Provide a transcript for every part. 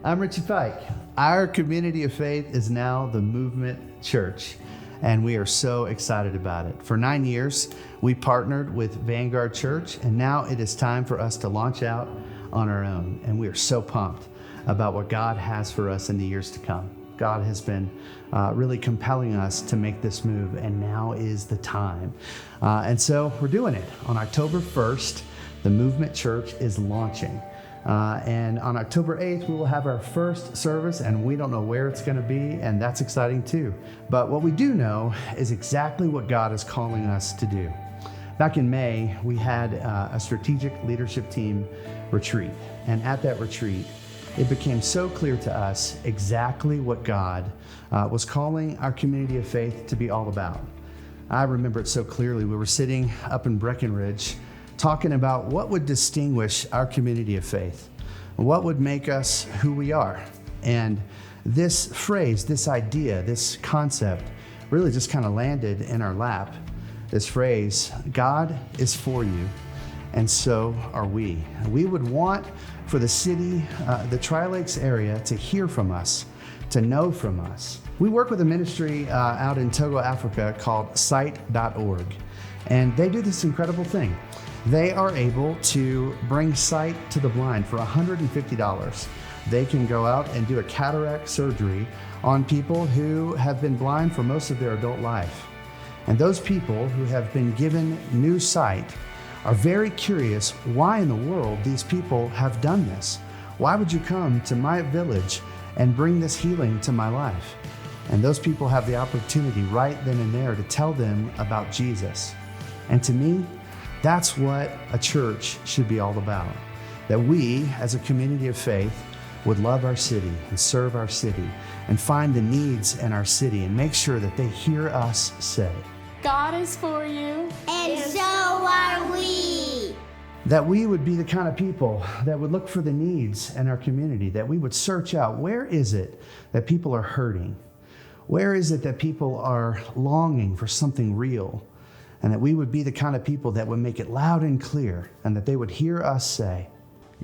I'm Richie Pike. Our community of faith is now the Movement Church, and we are so excited about it. For 9 years, we partnered with Vanguard Church, and now it is time for us to launch out on our own. And we are so pumped about what God has for us in the years to come. God has been really compelling us to make this move, and now is the time. And so we're doing it. On October 1st, the Movement Church is launching. And on October 8th, we will have our first service, and we don't know where it's going to be, and that's exciting too. But what we do know is exactly what God is calling us to do. Back in May, we had a strategic leadership team retreat, and at that retreat, it became so clear to us exactly what God was calling our community of faith to be all about. I remember it so clearly. We were sitting up in Breckenridge talking about what would distinguish our community of faith, what would make us who we are. And this phrase, this idea, this concept really just kind of landed in our lap. This phrase, God is for you, and so are we. We would want for the city, the Tri-Lakes area, to hear from us, to know from us. We work with a ministry out in Togo, Africa called Sight.org, and they do this incredible thing. They are able to bring sight to the blind for $150. They can go out and do a cataract surgery on people who have been blind for most of their adult life. And those people who have been given new sight are very curious why in the world these people have done this. Why would you come to my village and bring this healing to my life? And those people have the opportunity right then and there to tell them about Jesus. And to me, that's what a church should be all about. That we, as a community of faith, would love our city and serve our city and find the needs in our city and make sure that they hear us say, God is for you. And so are we. That we would be the kind of people that would look for the needs in our community, that we would search out where is it that people are hurting? Where is it that people are longing for something real? And that we would be the kind of people that would make it loud and clear, and that they would hear us say,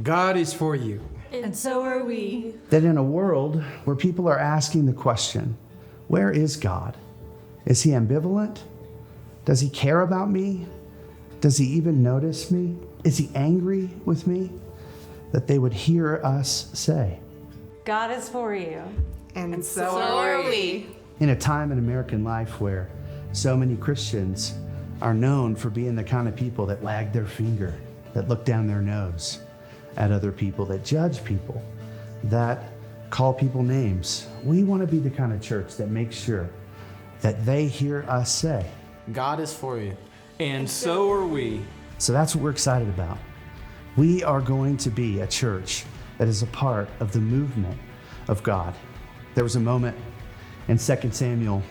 God is for you. And so are we. That in a world where people are asking the question, where is God? Is he ambivalent? Does he care about me? Does he even notice me? Is he angry with me? That they would hear us say, God is for you. And So are we. in a time in American life where so many Christians are known for being the kind of people that wag their finger, that look down their nose at other people, that judge people, that call people names. We want to be the kind of church that makes sure that they hear us say, God is for you. And so are we. So that's what we're excited about. We are going to be a church that is a part of the movement of God. There was a moment in 2 Samuel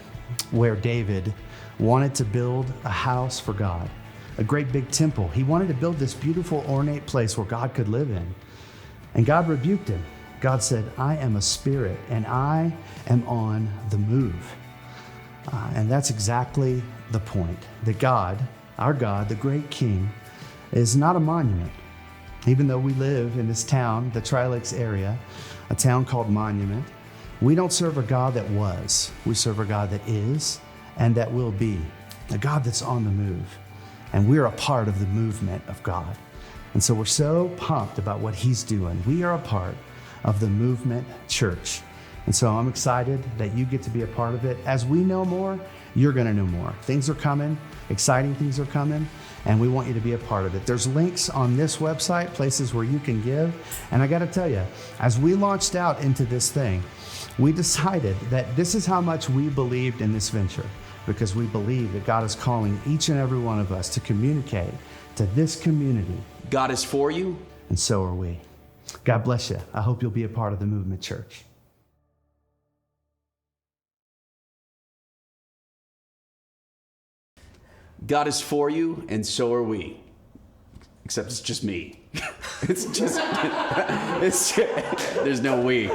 where David wanted to build a house for God, a great big temple. He wanted to build this beautiful, ornate place where God could live in. And God rebuked him. God said, I am a spirit, and I am on the move. And that's exactly the point. That God, our God, the great King, is not a monument. Even though we live in this town, the Tri-Lakes area, a town called Monument, we don't serve a God that was. We serve a God that is and that will be, a God that's on the move. And we're a part of the movement of God. And so we're so pumped about what he's doing. We are a part of the Movement Church. And so I'm excited that you get to be a part of it. As we know more, you're going to know more. Things are coming, exciting things are coming, and we want you to be a part of it. There's links on this website, places where you can give. And I got to tell you, as we launched out into this thing, we decided that this is how much we believed in this venture, because we believe that God is calling each and every one of us to communicate to this community. God is for you. And so are we. God bless you. I hope you'll be a part of the Movement Church. God is for you, and so are we. Except it's just me. There's no we.